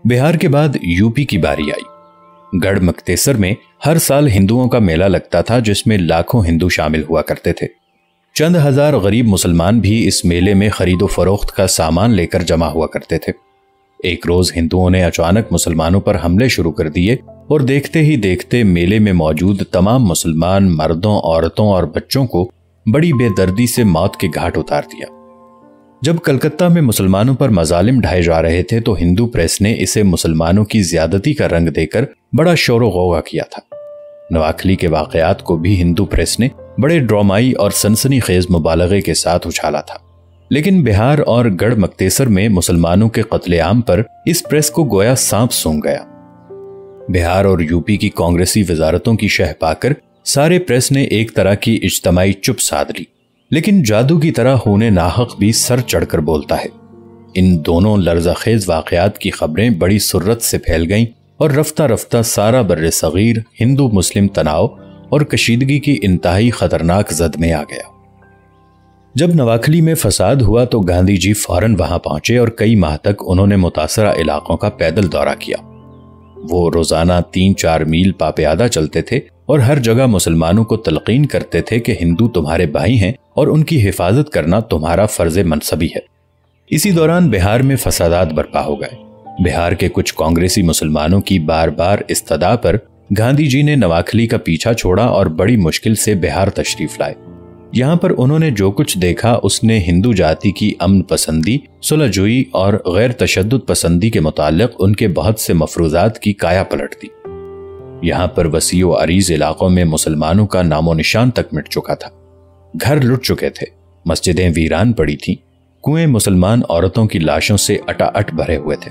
बिहार के बाद यूपी की बारी आई। गढ़ मक्तेसर में हर साल हिंदुओं का मेला लगता था, जिसमें लाखों हिंदू शामिल हुआ करते थे। चंद हजार गरीब मुसलमान भी इस मेले में खरीदो फरोख्त का सामान लेकर जमा हुआ करते थे। एक रोज हिंदुओं ने अचानक मुसलमानों पर हमले शुरू कर दिए और देखते ही देखते मेले में मौजूद तमाम मुसलमान मर्दों, औरतों और बच्चों को बड़ी बेदर्दी से मौत के घाट उतार दिया। जब कलकत्ता में मुसलमानों पर मजालिम ढाए जा रहे थे तो हिंदू प्रेस ने इसे मुसलमानों की ज्यादती का रंग देकर बड़ा शोर गौगा किया था। नवाखली के वाकयात को भी हिंदू प्रेस ने बड़े ड्रामाई और सनसनीखेज मुबालगे के साथ उछाला था। लेकिन बिहार और गढ़ मक्तेसर में मुसलमानों के कत्लेआम पर इस प्रेस को गोया सांप सूंघ गया। बिहार और यूपी की कांग्रेसी वजारतों की शह पाकर सारे प्रेस ने एक तरह की इज्तमाई चुप साध ली। लेकिन जादू की तरह होने नाहक भी सर चढ़कर बोलता है। इन दोनों लर्ज़ाखेज वाकयात की खबरें बड़ी सुर्रत से फैल गईं और रफ्ता रफ्ता सारा बर्रे सगीर हिंदू मुस्लिम तनाव और कशीदगी की इंतहाई खतरनाक जद में आ गया। जब नवाखली में फसाद हुआ तो गांधी जी फौरन वहां पहुंचे और कई माह तक उन्होंने मुतासरा इलाकों का पैदल दौरा किया। वो रोजाना 3-4 मील पापयादा चलते थे और हर जगह मुसलमानों को तलकीन करते थे कि हिंदू तुम्हारे भाई हैं और उनकी हिफाजत करना तुम्हारा फर्ज मनसबी है। इसी दौरान बिहार में फसादात बर्पा हो गए। बिहार के कुछ कांग्रेसी मुसलमानों की बार बार इस्तदा पर गांधी जी ने नवाखली का पीछा छोड़ा और बड़ी मुश्किल से बिहार तशरीफ लाए। यहाँ पर उन्होंने जो कुछ देखा उसने हिंदू जाति की अमन पसंदी, सुलहजुई और गैर तशद्दुद पसंदी के मुताल्लिक उनके बहुत से मफरूजात की काया पलट दी। यहाँ पर वसी व अरीज इलाकों में मुसलमानों का नामो निशान तक मिट चुका था। घर लुट चुके थे, मस्जिदें वीरान पड़ी थीं, कुएं मुसलमान औरतों की लाशों से अटाअट भरे हुए थे।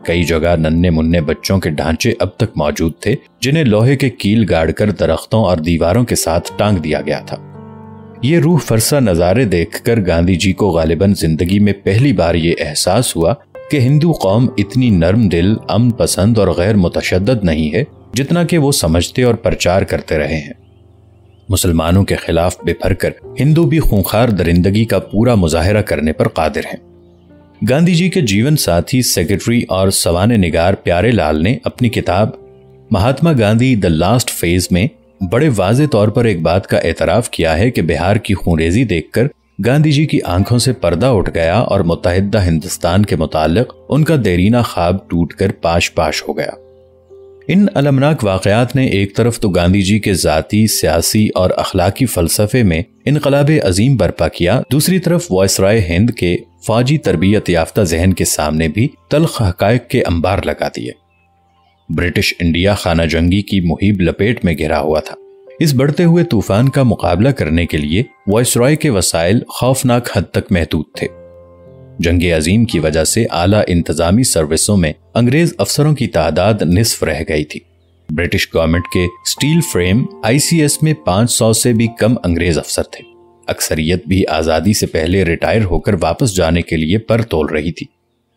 कई जगह नन्हे मुन्ने बच्चों के ढांचे अब तक मौजूद थे, जिन्हें लोहे के कील गाड़कर दरख्तों और दीवारों के साथ टांग दिया गया था। ये रूह फरसा नजारे देखकर गांधी जी को गालिबन जिंदगी में पहली बार ये एहसास हुआ कि हिंदू कौम इतनी नर्म दिल, अमन पसंद और गैर मुतशद्दद नहीं है जितना कि वो समझते और प्रचार करते रहे हैं। मुसलमानों के खिलाफ बेफर कर हिंदू भी खूंखार दरिंदगी का पूरा मुजाहिरा करने पर कादिर हैं। गांधी जी के जीवन साथी, सेक्रेटरी और सवाने निगार प्यारे लाल ने अपनी किताब Mahatma Gandhi the last phase में बड़े वाज़े तौर पर एक बात का एतराफ किया है कि बिहार की खूंरेजी देखकर गांधी जी की आंखों से पर्दा उठ गया और मुत्तहिदा हिंदुस्तान के मुताल्लिक उनका देरीना ख्वाब टूटकर पाश पाश हो गया। इन अलमनाक वाकयात ने एक तरफ तो गांधी जी के ज़ाती, सियासी और अखलाकी फलसफे में इनकलाब अजीम बर्पा किया, दूसरी तरफ वायसराय हिंद के फौजी तरबियत याफ्ता जहन के सामने भी तल्ख हकायक के अंबार लगा दिए। ब्रिटिश इंडिया खाना जंगी की मुहिब लपेट में घिरा हुआ था। इस बढ़ते हुए तूफान का मुकाबला करने के लिए वायसराय के वसाइल खौफनाक हद तक महदूद थे। जंगे अजीम की वजह से आला इंतजामी सर्विसों में अंग्रेज अफसरों की तादाद निस्फ रह गई थी। ब्रिटिश गवर्नमेंट के स्टील फ्रेम ICS में 500 से भी कम अंग्रेज अफसर थे। अक्सरियत भी आजादी से पहले रिटायर होकर वापस जाने के लिए पर तोल रही थी।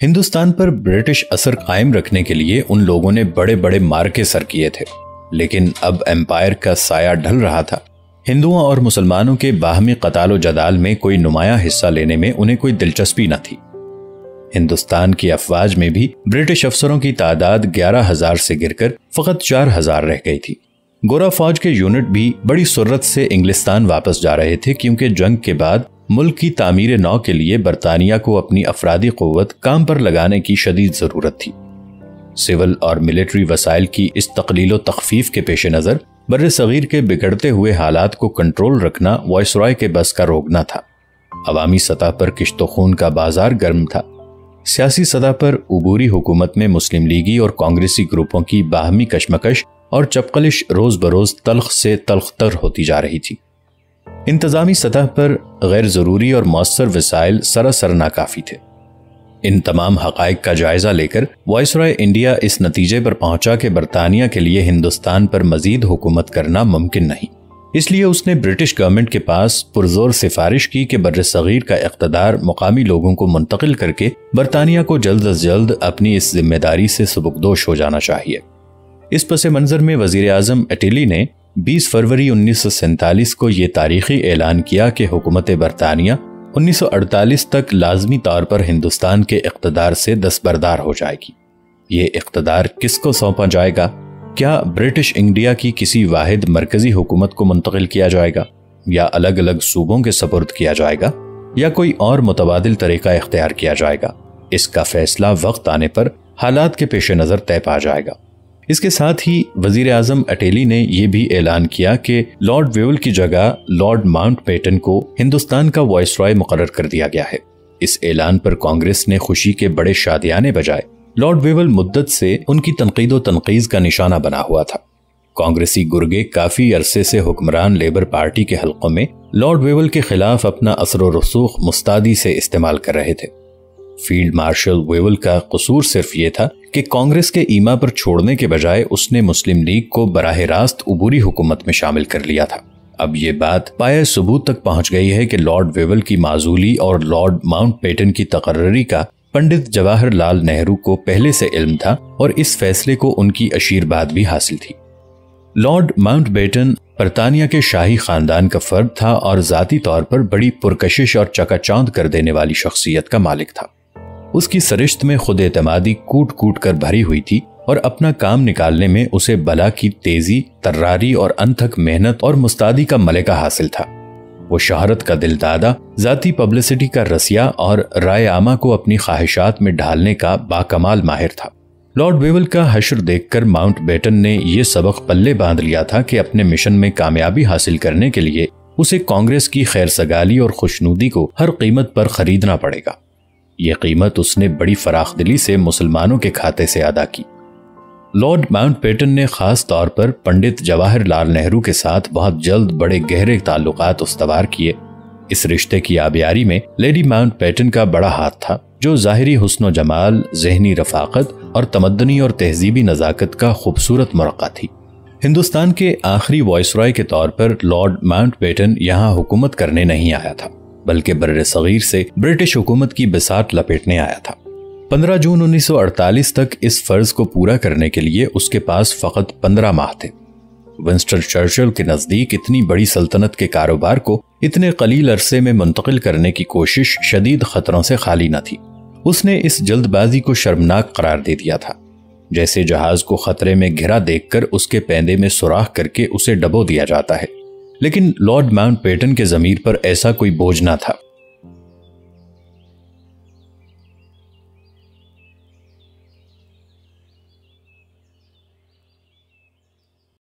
हिंदुस्तान पर ब्रिटिश असर कायम रखने के लिए उन लोगों ने बड़े बड़े मार्के सर किए थे, लेकिन अब एम्पायर का साया ढल रहा था। हिंदुओं और मुसलमानों के बाहमी कतालो जदाल में कोई नुमाया हिस्सा लेने में उन्हें कोई दिलचस्पी न थी। हिंदुस्तान की अफवाज में भी ब्रिटिश अफसरों की तादाद 11,000 से गिरकर फकत 4,000 रह गई थी। गोरा फौज के यूनिट भी बड़ी सुर्रत से इंग्लिस्तान वापस जा रहे थे, क्योंकि जंग के बाद मुल्क की तामीर नौ के लिए बरतानिया को अपनी अफरादी क़ुव्वत काम पर लगाने की शदीद जरूरत थी। सिविल और मिलिट्री वसाइल की इस तकलीलो तखफीफ के पेश नज़र बर्रे सगीर के बिगड़ते हुए हालात को कंट्रोल रखना वायसराय के बस का रोगना था। अवामी सतह पर किश्तो खून का बाजार गर्म था। सियासी सतह पर उबूरी हुकूमत में मुस्लिम लीगी और कांग्रेसी ग्रुपों की बाहमी कशमकश और चपकलिश रोज बरोज तल्ख से तल्खतर होती जा रही थी। इंतजामी सतह पर गैर जरूरी और मौसर वसाइल सरासर नाकाफी थे। इन तमाम हकाइक का जायजा लेकर वायसराय इंडिया इस नतीजे पर पहुंचा कि बरतानिया के लिए हिंदुस्तान पर मजीद हुकूमत करना मुमकिन नहीं। इसलिए उसने ब्रिटिश गवर्नमेंट के पास पुरजोर सिफारिश की कि बर्रे सगीर का इख्तदार मुकामी लोगों को मुंतकिल करके बरतानिया को जल्द अज जल्द अपनी इस जिम्मेदारी से सुबुकदोश हो जाना चाहिए। इस पस मंजर में वजीर आजम एटिली ने 20 फरवरी 1947 को ये तारीखी ऐलान किया कि हुकूमत बरतानिया 1948 तक लाजमी तौर पर हिंदुस्तान के इख्तदार से दस्तबरदार हो जाएगी। ये इख्तदार किसको सौंपा जाएगा? क्या ब्रिटिश इंडिया की किसी वाहिद मरकजी हुकूमत को मुंतकिल किया जाएगा, या अलग अलग सूबों के सपुर्द किया जाएगा, या कोई और मुतबादिल तरीका इख्तियार किया जाएगा? इसका फैसला वक्त आने पर हालात के पेश नज़र तय पा जाएगा। इसके साथ ही वजीर आजम अटेली ने यह भी ऐलान किया कि लॉर्ड वेवल की जगह लॉर्ड माउंटबेटन को हिंदुस्तान का वाइसरॉय मुकर्रर कर दिया गया है। इस ऐलान पर कांग्रेस ने खुशी के बड़े शादियाने बजाय लॉर्ड वेवल मुद्दत से उनकी तनकीद तनकीज का निशाना बना हुआ था। कांग्रेसी गुर्गे काफी अरसे से हुक्मरान लेबर पार्टी के हलकों में लॉर्ड वेवल के खिलाफ अपना असर व रसूख मुस्तादी से इस्तेमाल कर रहे थे। फील्ड मार्शल वेवल का कसूर सिर्फ ये था कि कांग्रेस के ईमा पर छोड़ने के बजाय उसने मुस्लिम लीग को बराह रास्त उबूरी हुकूमत में शामिल कर लिया था। अब ये बात पाए सबूत तक पहुंच गई है कि लॉर्ड वेवल की माजूली और लॉर्ड माउंटबेटन की तकर्री का पंडित जवाहर लाल नेहरू को पहले से इल्म था और इस फैसले को उनकी आशीर्वाद भी हासिल थी। लॉर्ड माउंटबेटन बरतानिया के शाही खानदान का फर्द था और जाती तौर पर बड़ी पुरकशिश और चकाचौंध कर देने वाली शख्सियत का मालिक था। उसकी सरिश्त में खुद एतमादी कूट कूट कर भरी हुई थी और अपना काम निकालने में उसे बला की तेजी, तर्रारी और अनथक मेहनत और मुस्तादी का मलिका हासिल था। वो शहरत का दिलदादा, जाती पब्लिसिटी का रसिया और राय आमा को अपनी ख्वाहिशात में ढालने का बाकमाल माहिर था। लॉर्ड वेवल का हश्र देखकर माउंटबेटन ने यह सबक पल्ले बांध लिया था कि अपने मिशन में कामयाबी हासिल करने के लिए उसे कांग्रेस की खैर सगाली और खुशनुदी को हर कीमत पर खरीदना पड़ेगा। यह कीमत उसने बड़ी फराखदिली से मुसलमानों के खाते से अदा की। लॉर्ड माउंटबेटन ने खास तौर पर पंडित जवाहर लाल नेहरू के साथ बहुत जल्द बड़े गहरे ताल्लुकात उस्तवार किए। इस रिश्ते की आबियारी में लेडी माउंटबेटन का बड़ा हाथ था, जो ज़ाहिरी हुस्न जमाल, जहनी रफाकत और तमद्दनी और तहजीबी नज़ाकत का खूबसूरत मरक़ा थी। हिंदुस्तान के आखिरी वाइसरॉय के तौर पर लॉर्ड माउंटबेटन यहाँ हुकूमत करने नहीं आया था, बल्कि बर्रे सगीर से ब्रिटिश हुकूमत की बिसात लपेटने आया था। 15 जून 1948 तक इस फर्ज को पूरा करने के लिए उसके पास फकत 15 माह थे। विंस्टन चर्चिल के नजदीक इतनी बड़ी सल्तनत के कारोबार को इतने कलील अरसे में मुंतकिल करने की कोशिश शदीद खतरों से खाली न थी। उसने इस जल्दबाजी को शर्मनाक करार दे दिया था, जैसे जहाज को खतरे में घिरा देखकर उसके पैंदे में सुराख करके उसे डबो दिया जाता है। लेकिन लॉर्ड माउंटबेटन के ज़मीर पर ऐसा कोई बोझ न था।